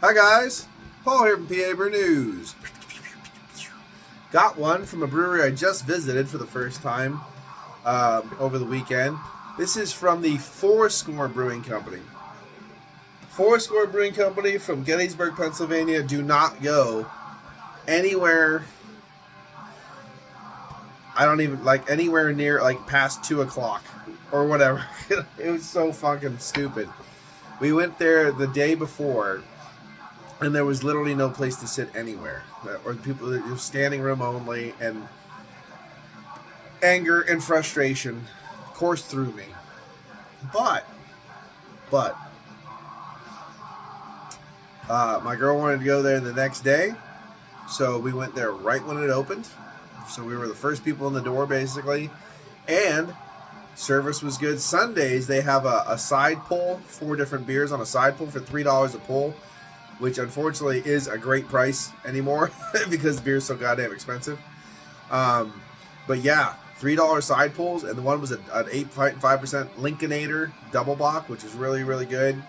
Hi guys, Paul here from PABrewNews. Got one from a brewery I just visited for the first time over the weekend. This is from the Fourscore Brewing Company. Fourscore Brewing Company from Gettysburg, Pennsylvania. Do not go anywhere. I don't even anywhere near past 2 o'clock or whatever. It was so fucking stupid. We went there the day before, and there was literally no place to sit anywhere. Or people, it was standing room only, and anger and frustration coursed through me. But my girl wanted to go there the next day, so we went there right when it opened. So we were the first people in the door, basically, and service was good. Sundays, they have a side pull, 4 different beers on a side pull for $3 a pull, which unfortunately is a great price anymore because beer is so goddamn expensive. But yeah, $3 side pulls, and the one was an 8.5% Lincolnator double bock, which is really, really good.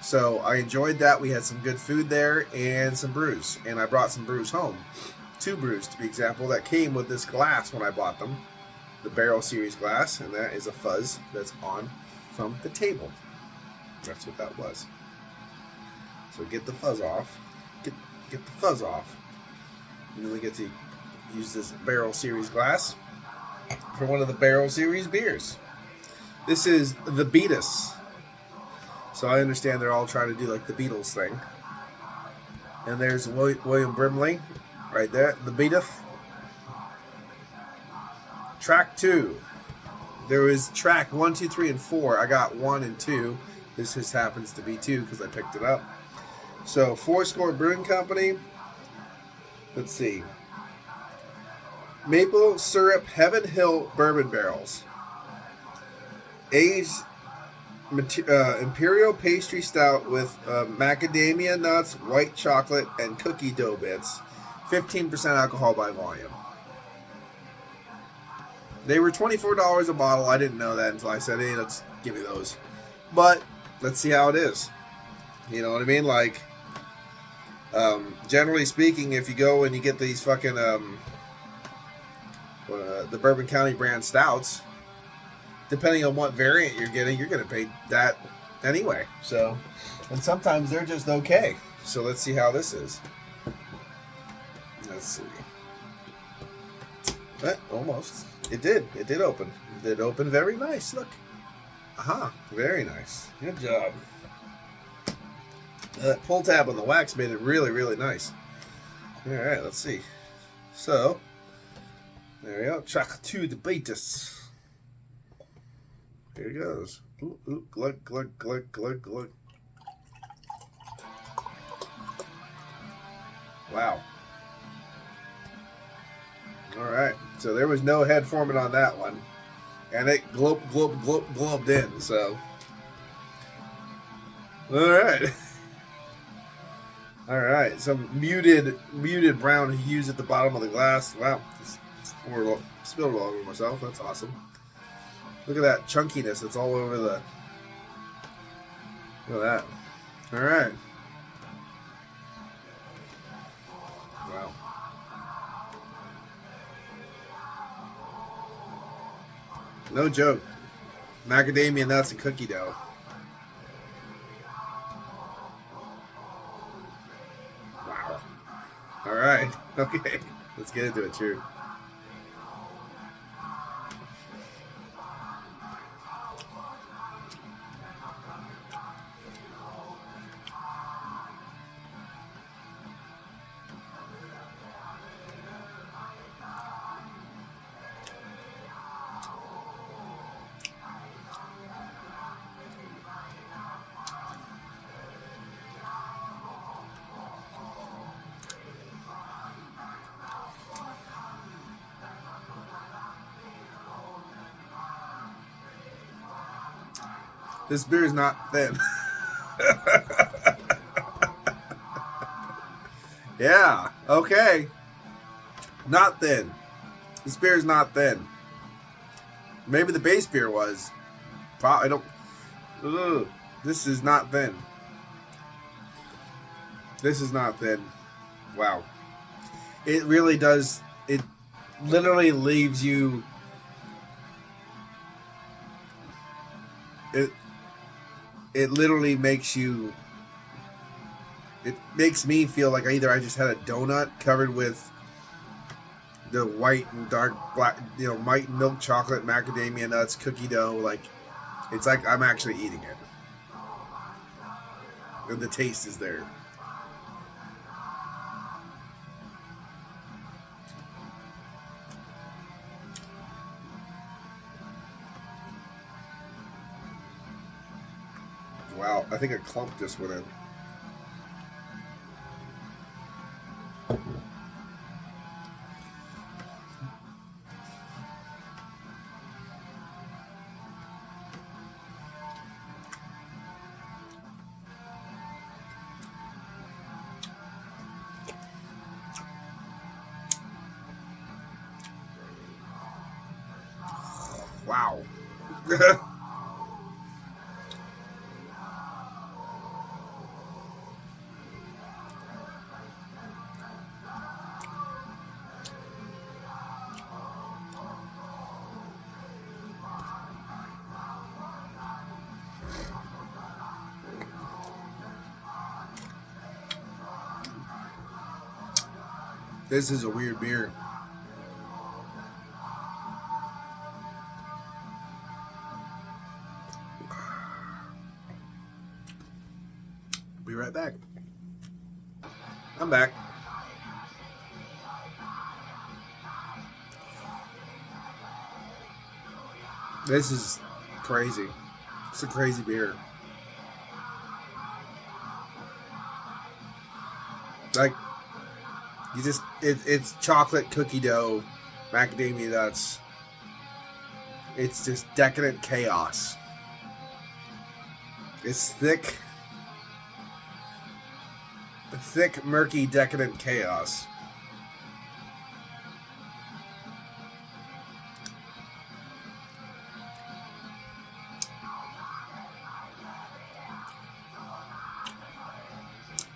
So I enjoyed that. We had some good food there and some brews, and I brought some brews home. 2 brews to be example that came with this glass when I bought them, the Barrel Series glass, and that is a fuzz that's on from the table. That's what that was. So get the fuzz off. Get the fuzz off. And then we get to use this Barrel Series glass for one of the Barrel Series beers. This is the Beatus. So I understand they're all trying to do like the Beatles thing. And there's William Brimley right there, the Beatus. Track 2. There was track 1, 2, 3, and 4. I got 1 and 2. This just happens to be 2 because I picked it up. So, Fourscore Brewing Company. Let's see. Maple Syrup Heaven Hill Bourbon Barrels. Aged Imperial Pastry Stout with macadamia nuts, white chocolate, and cookie dough bits. 15% alcohol by volume. They were $24 a bottle. I didn't know that until I said, hey, let's give me those. But let's see how it is. You know what I mean? Like, generally speaking, if you go and you get these fucking the Bourbon County brand stouts, depending on what variant you're getting, you're going to pay that anyway. So, and sometimes they're just okay. So let's see how this is. Let's see. Almost. It did open. It did open very nice. Look. Aha. Very nice. Good job. That pull tab on the wax made it really, really nice. Alright, let's see. So, there we go. Track 2, the Beatus. Here it goes. Ooh, ooh, glug, glug, glug, glug, glug. Wow. Alright, so there was no head forming on that one. And it globed in, so. Alright. Alright, some muted brown hues at the bottom of the glass. Wow, spilled it all over myself. That's awesome. Look at that chunkiness. It's all over the. Look at that. Alright. Wow. No joke. Macadamia nuts and cookie dough. Wow. Alright. Okay. Let's get into it, too. This beer is not thin. Yeah, okay. Not thin. This beer is not thin. Maybe the base beer was. I don't. Ugh, this is not thin. This is not thin. Wow. It really does. It literally leaves you. It literally makes you. It makes me feel like either I just had a donut covered with the white and dark black, white milk chocolate, macadamia nuts, cookie dough. Like, it's like I'm actually eating it. And the taste is there. Wow, I think a clump just went in. Wow. This is a weird beer. Be right back. I'm back. This is crazy. It's a crazy beer. Like, you just, it's chocolate cookie dough, macadamia nuts. It's just decadent chaos. It's thick, murky, decadent chaos.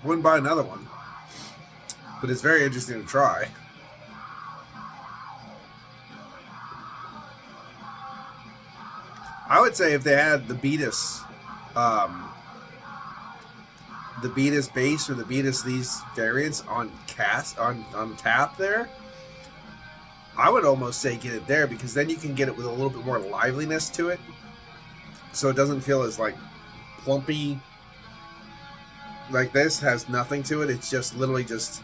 Wouldn't buy another one, but it's very interesting to try. I would say if they had the Beatus base or the Beatus these variants on tap there, I would almost say get it there, because then you can get it with a little bit more liveliness to it, so it doesn't feel as like plumpy. Like, this has nothing to it. It's just literally just,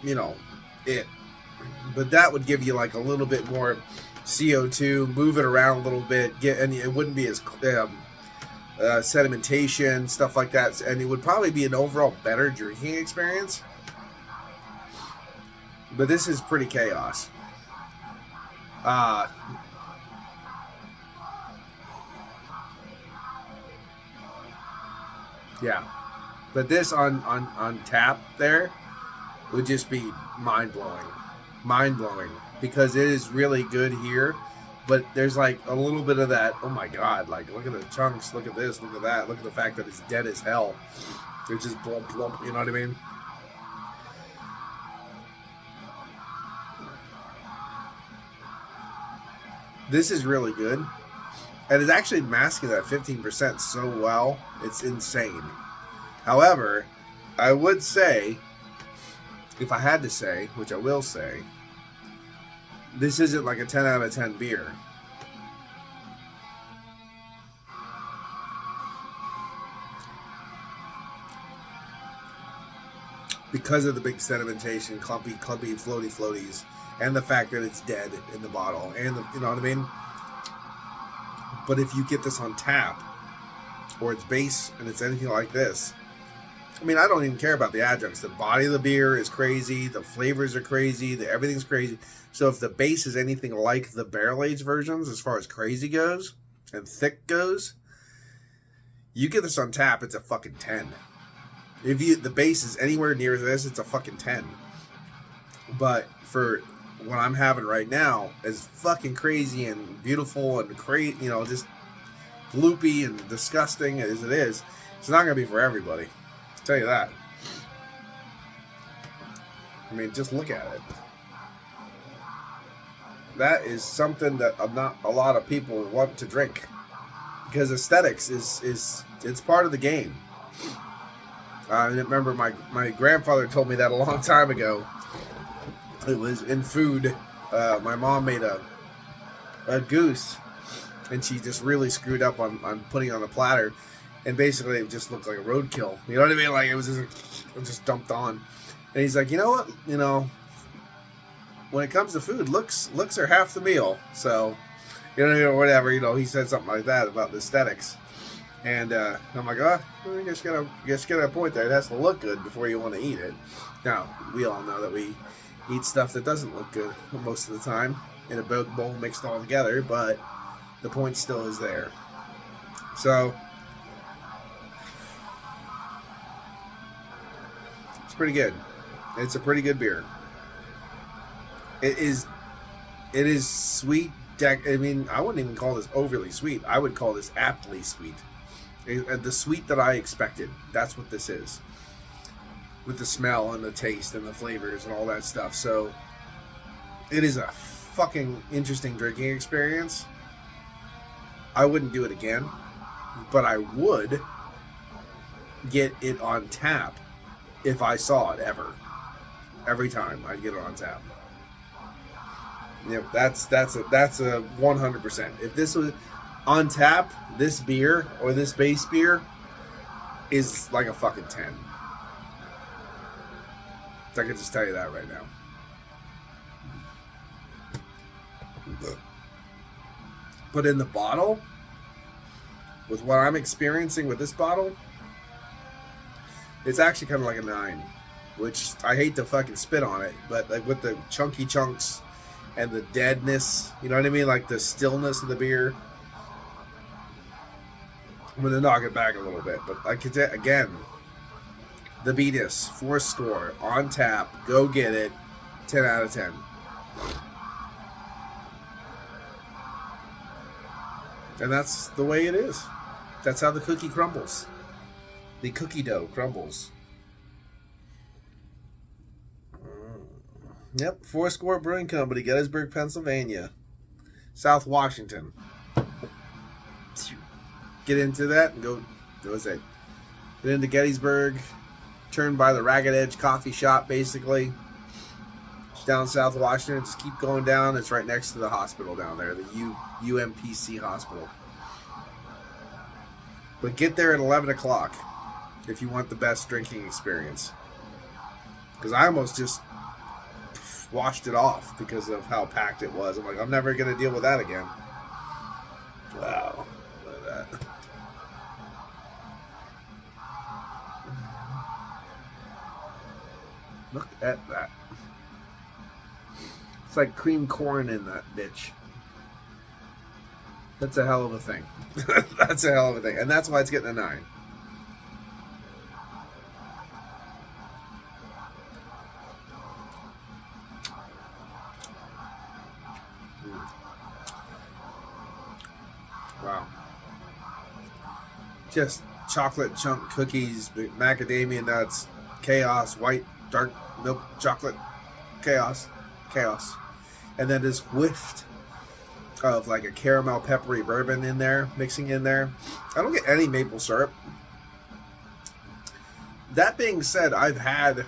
it. But that would give you like a little bit more CO2, move it around a little bit, and it wouldn't be as sedimentation, stuff like that, and it would probably be an overall better drinking experience. But this is pretty chaos. Yeah, but this on tap there would just be mind blowing, because it is really good here. But there's like a little bit of that. Oh my god! Like, look at the chunks. Look at this. Look at that. Look at the fact that it's dead as hell. It's just blump blump. You know what I mean? This is really good. And it's actually masking that 15% so well. It's insane. However, I would say, if I had to say, which I will say, this isn't like a 10 out of 10 beer. Because of the big sedimentation, clumpy, floaties, and the fact that it's dead in the bottle, and you know what I mean? But if you get this on tap, or it's base, and it's anything like this, I mean, I don't even care about the adjuncts. The body of the beer is crazy, the flavors are crazy, everything's crazy. So if the base is anything like the barrel-aged versions, as far as crazy goes, and thick goes, you get this on tap, it's a fucking 10. If the base is anywhere near this, it's a fucking 10. But for what I'm having right now, as fucking crazy and beautiful and just gloopy and disgusting as it is, It's not going to be for everybody. I'll tell you that. I mean, just look at it. That is something that not a lot of people want to drink, because aesthetics is it's part of the game. I remember my grandfather told me that a long time ago. It was in food. My mom made a goose, and she just really screwed up on putting it on a platter, and basically it just looked like a roadkill. You know what I mean? Like it was just dumped on. And he's like, you know what? You know, when it comes to food, looks are half the meal. So, you know, whatever. You know, he said something like that about the aesthetics. And I'm like, oh, I guess you got a point there. It has to look good before you want to eat it. Now, we all know that we eat stuff that doesn't look good most of the time in a bowl mixed all together, but the point still is there. So, it's pretty good. It's a pretty good beer. It is sweet. I mean, I wouldn't even call this overly sweet. I would call this aptly sweet. The sweet that I expected. That's what this is. With the smell and the taste and the flavors and all that stuff. So, it is a fucking interesting drinking experience. I wouldn't do it again, but I would get it on tap if I saw it ever. Every time I'd get it on tap. Yep, that's a 100%. If this was on tap, this beer or this base beer is like a fucking 10. I can just tell you that right now. But in the bottle, with what I'm experiencing with this bottle, it's actually kind of like a 9, which I hate to fucking spit on it, but like with the chunky chunks and the deadness, you know what I mean? Like the stillness of the beer. I'm going to knock it back a little bit, but I could again, the Beatus, 4 score, on tap, go get it, 10 out of 10. And that's the way it is. That's how the cookie crumbles. The cookie dough crumbles. Yep, 4 Score Brewing Company, Gettysburg, Pennsylvania. South Washington. Get into that and go, what was it? Get into Gettysburg, turn by the Ragged Edge Coffee Shop, basically. It's down South Washington. Just keep going down. It's right next to the hospital down there, the UMPC hospital. But get there at 11 o'clock if you want the best drinking experience. Because I almost just washed it off because of how packed it was. I'm like, I'm never going to deal with that again. Wow. Look at that. Look at that. It's like cream corn in that bitch. That's a hell of a thing. That's a hell of a thing. And that's why it's getting a 9. Wow. Just chocolate chunk cookies, macadamia nuts, chaos, white, dark milk chocolate, chaos. And then this whiffed of like a caramel peppery bourbon in there, mixing in there. I don't get any maple syrup. That being said, I've had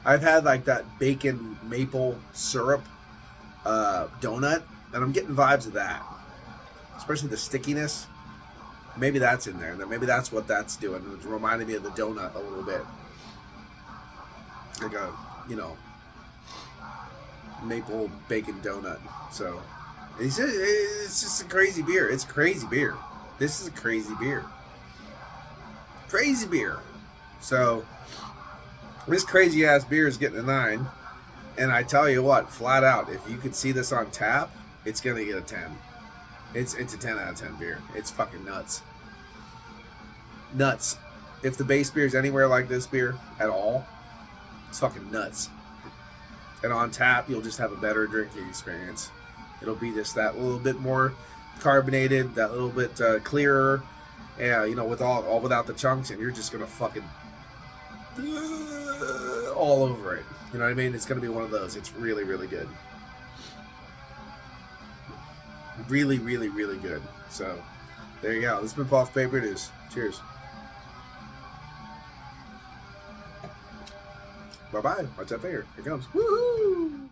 like that bacon maple syrup donut, and I'm getting vibes of that. Especially the stickiness. Maybe that's in there. Maybe that's what that's doing. It's reminding me of the donut a little bit. Like a, maple bacon donut. So, it's just a crazy beer. It's a crazy beer. This is a crazy beer. Crazy beer. So, this crazy ass beer is getting a 9. And I tell you what, flat out, if you could see this on tap, it's going to get a 10. It's a 10 out of 10 beer. It's fucking nuts. Nuts. If the base beer is anywhere like this beer at all, it's fucking nuts. And on tap, you'll just have a better drinking experience. It'll be just that little bit more carbonated, that little bit clearer, Yeah, you know, with all without the chunks, and you're just gonna fucking all over it. You know what I mean? It's gonna be one of those. It's really, really good. Really, really, really good. So there you go. This has been Paul for PABrewNews. Cheers. Bye bye. Watch that finger. Here it comes. Woohoo!